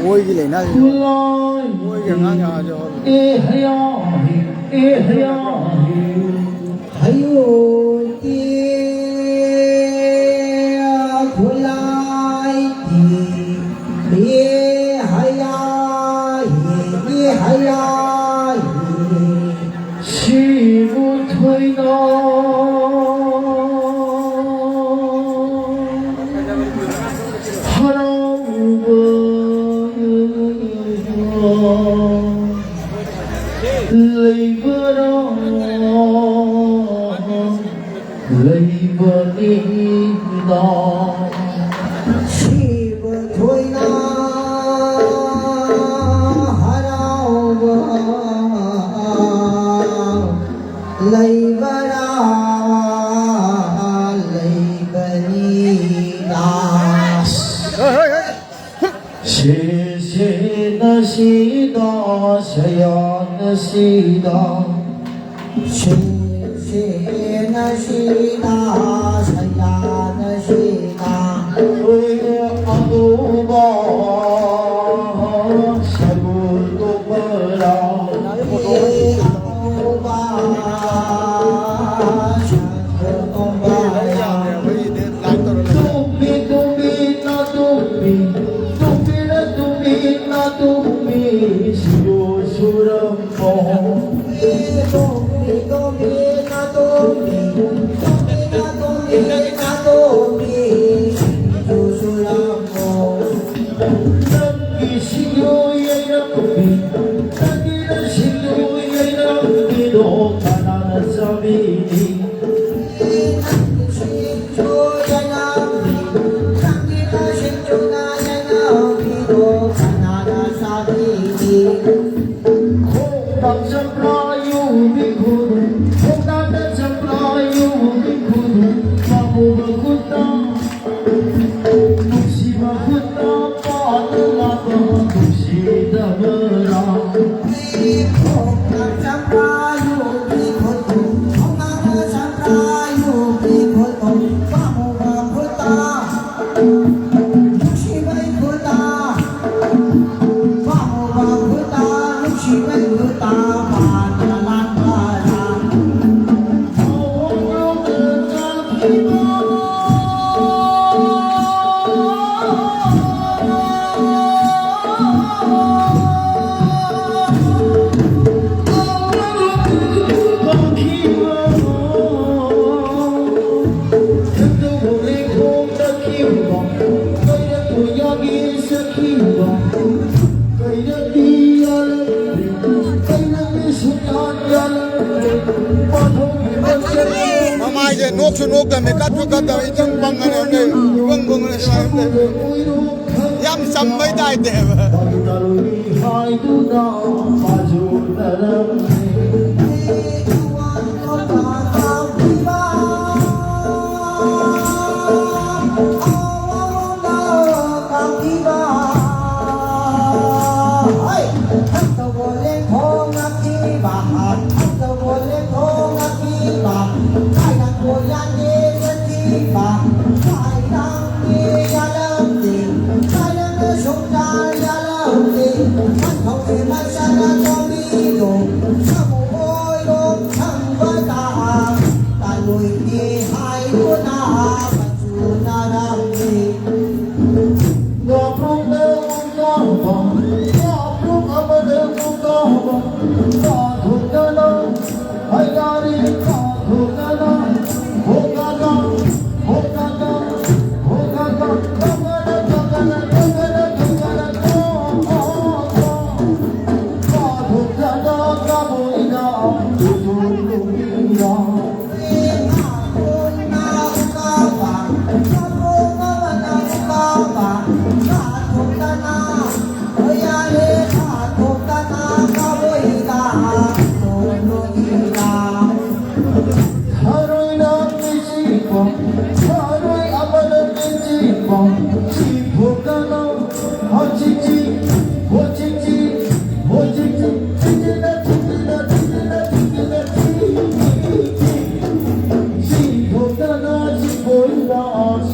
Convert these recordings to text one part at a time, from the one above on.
ôi cái này nó ôi cái ngang nhà cho thấy ôi của lại thì hay chỉ muốn thôi nó lấy vợ đó lấy vợ đi đó chỉ vợ thôi na hao vợ lấy vợ đó lấy vợ đi đó na si da saya na si da na si da saya na si da oi adu ba sabul to bara oi adu ba sabul to bara tumbi na tumbi siyo surampo tumbi na tumbi siyo surampo nagi siyo yay nambi nagi na siyo yay nambi do kanana sabini nagi siyo yay nambi nagi na siyo na yay nambi do không dám lo yêu bị khổ không dám lo yêu bị khổ mà mù mà khôn ta lúc gì mà khôn ta bỏ tư mà ta lúc gì ta mơ ra không dám lo yêu bị khổ không dám lo yêu bị khổ mà mù mà khôn ta lúc gì mà khôn ta mai giờ nốt số nốt cái mình cắt rồi chẳng bằng cái này vâng này sai này yam sắm mấy đại đẹp Hãy subscribe cho kênh Ghiền Mì Gõ để không bỏ lỡ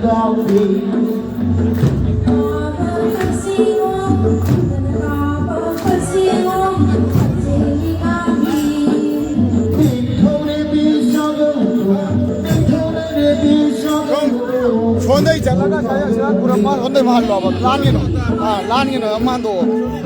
ကောင်းပြီ 손대 있잖아 가야 제가 그런 말 손대 말 봐봐 라니노 아 라니노 엄마도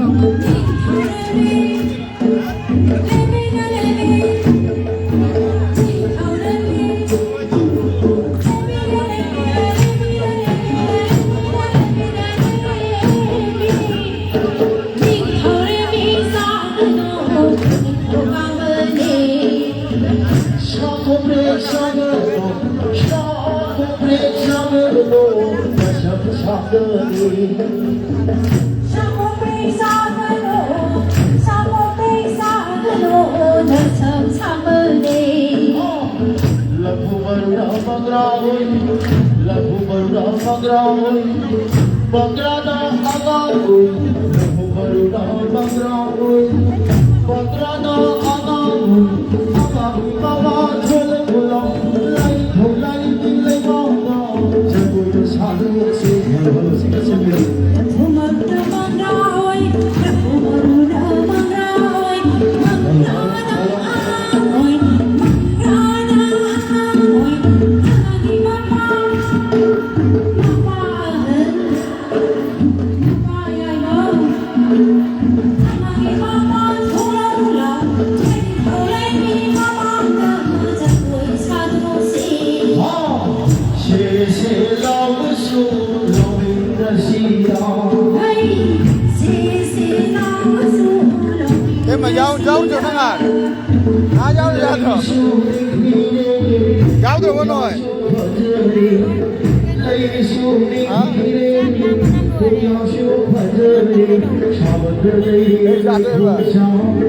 mà giáo cho nó ngà giáo ra rồi giáo được con rồi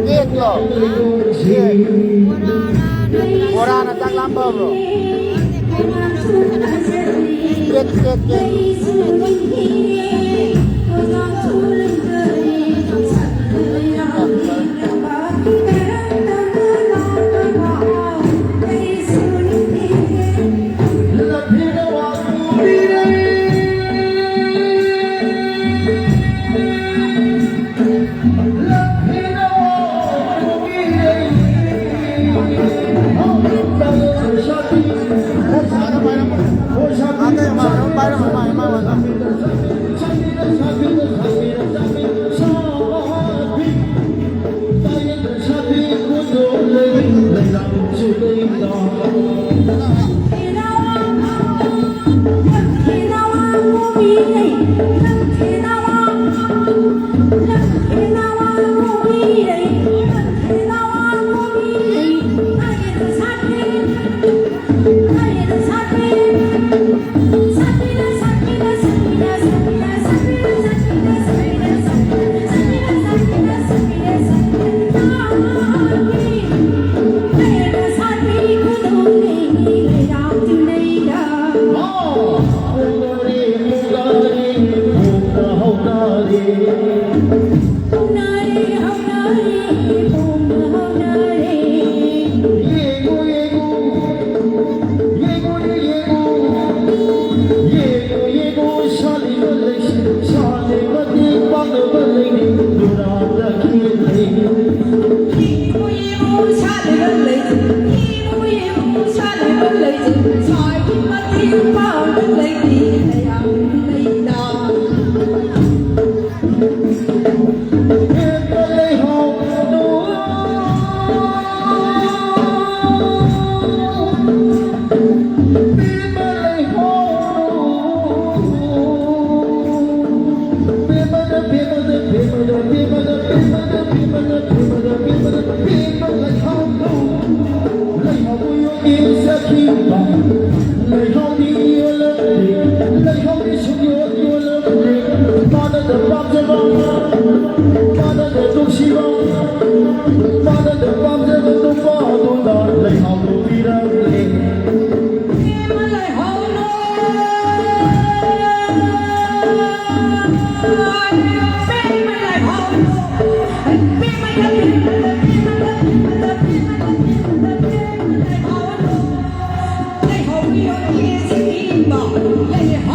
biết rồi bữa ra nó chắc lắm bơm rồi biết Hãy subscribe cho kênh Ghiền Mì Gõ để không bỏ lỡ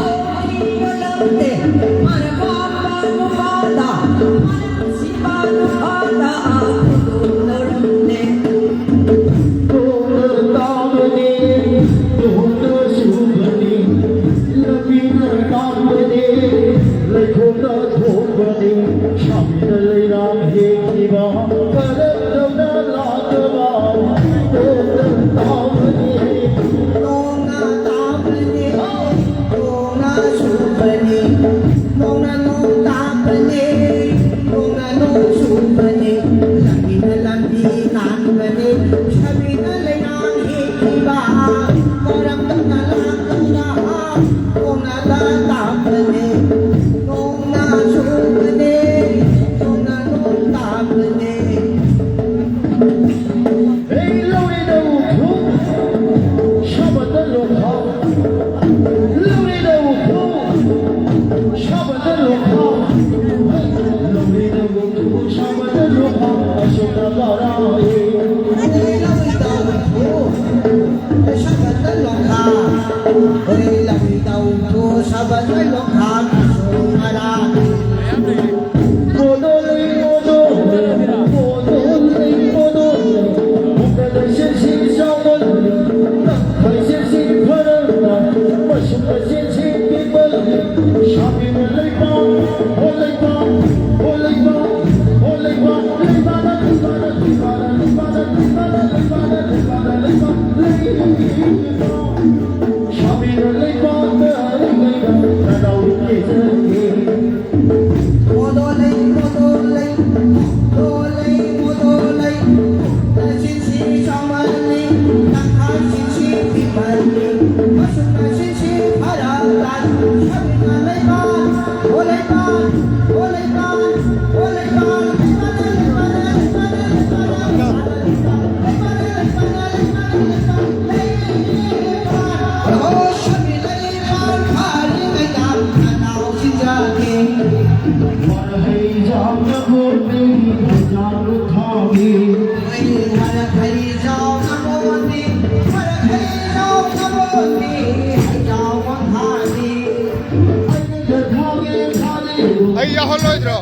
Ay, ya holo idro.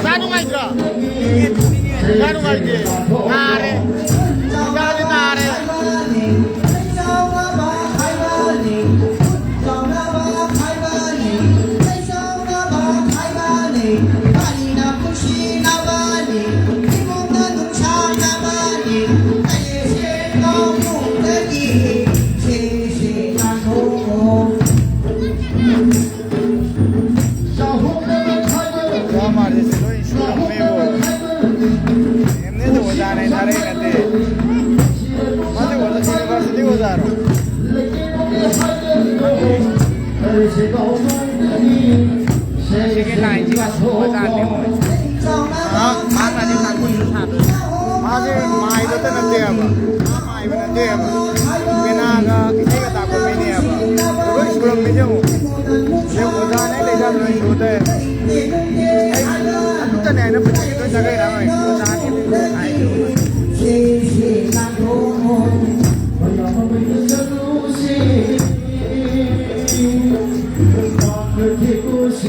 Saan nga ito? Saan nga ito? Nare. Saan yung nare? 巴黎那不是那巴黎，你梦的农场那巴黎，那也是高空的你，谁谁那头。小红的开门， ဘာမှလည်းစလို့ရှိတော့မေးဖို့အင်းနဲ့တော့ဒါနဲ့ဒါလေးနဲ့တဲ့မနေ့ကတော့ University ကိုစားတော့ 谁高空的你，谁这个南京啊，我咋的嘛？ ဟာမာနာဒီကကိုထားတယ်မာဒီမိုင်တော့တဲ့တဲ့ပါမိုင်ပဲတဲ့ပါကနာကဒီကတာကိုမင်းနေပါဘယ်လိုမင်းရောရေဝဒါနဲ့လေသာလို့ရိုးတဲ့အဲ့တနေ့နဲ့ပတ်သက်တော့ကြခဲ့တာပဲဝဒါနဲ့အဲ့လို 谁谁那头，我要我们的路线，那个铁路线，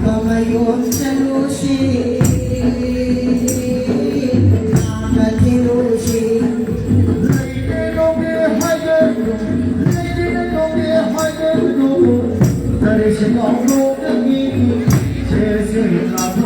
我们用这路线，那个铁路线，累的路边还有路，累的路边还有路，这里是高路的你，这是那头。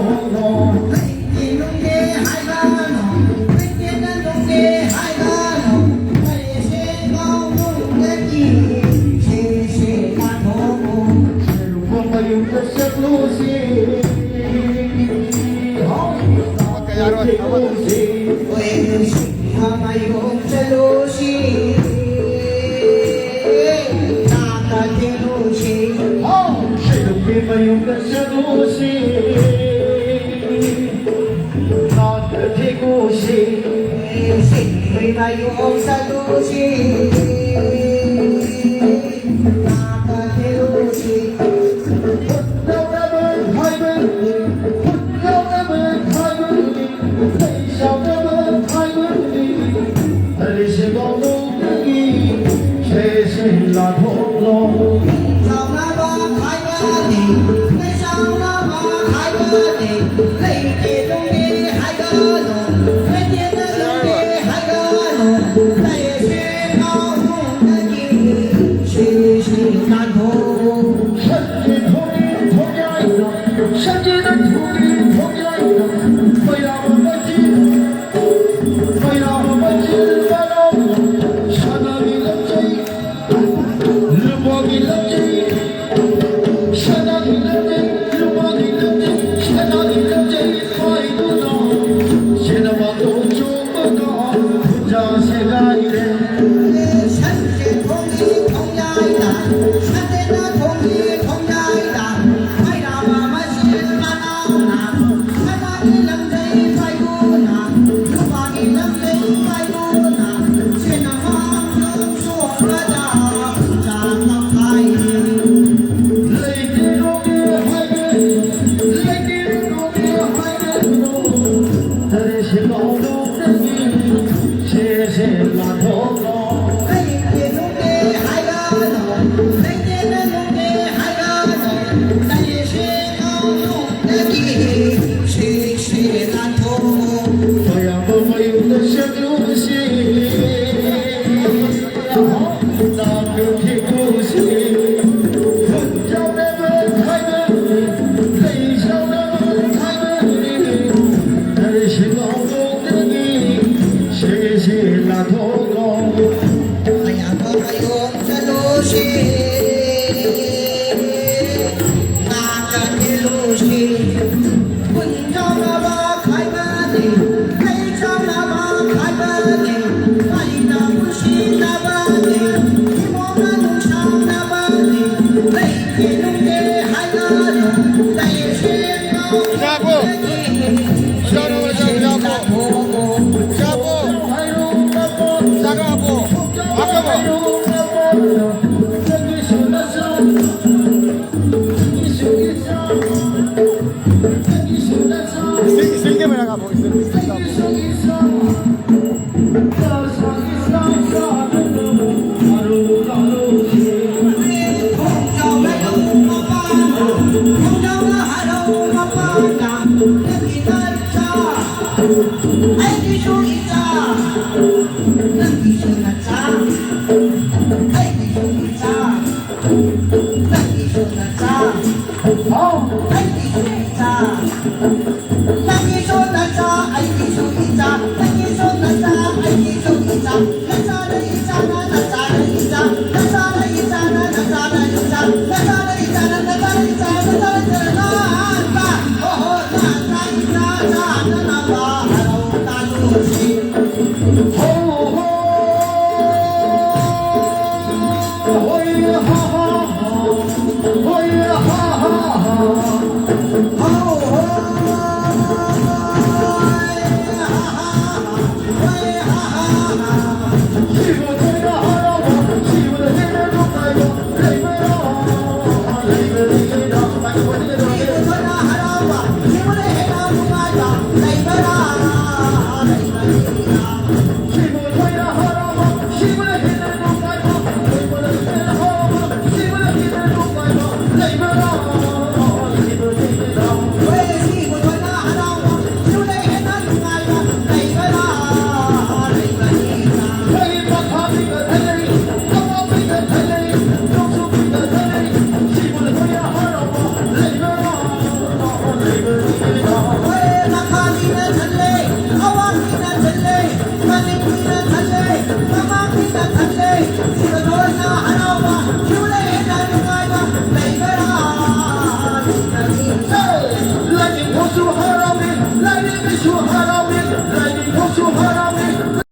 好。爱艺术一家，那你说那家爱艺术一家，那你说那家爱艺术一家，那家的一家那家的一家，那家的一家那家的一家，那家的一家那家的一家，那家的那吧，哦那家一家家那那吧，还有大路西，吼吼，嘿哈哈哈，嘿哈哈哈，吼吼。Sure.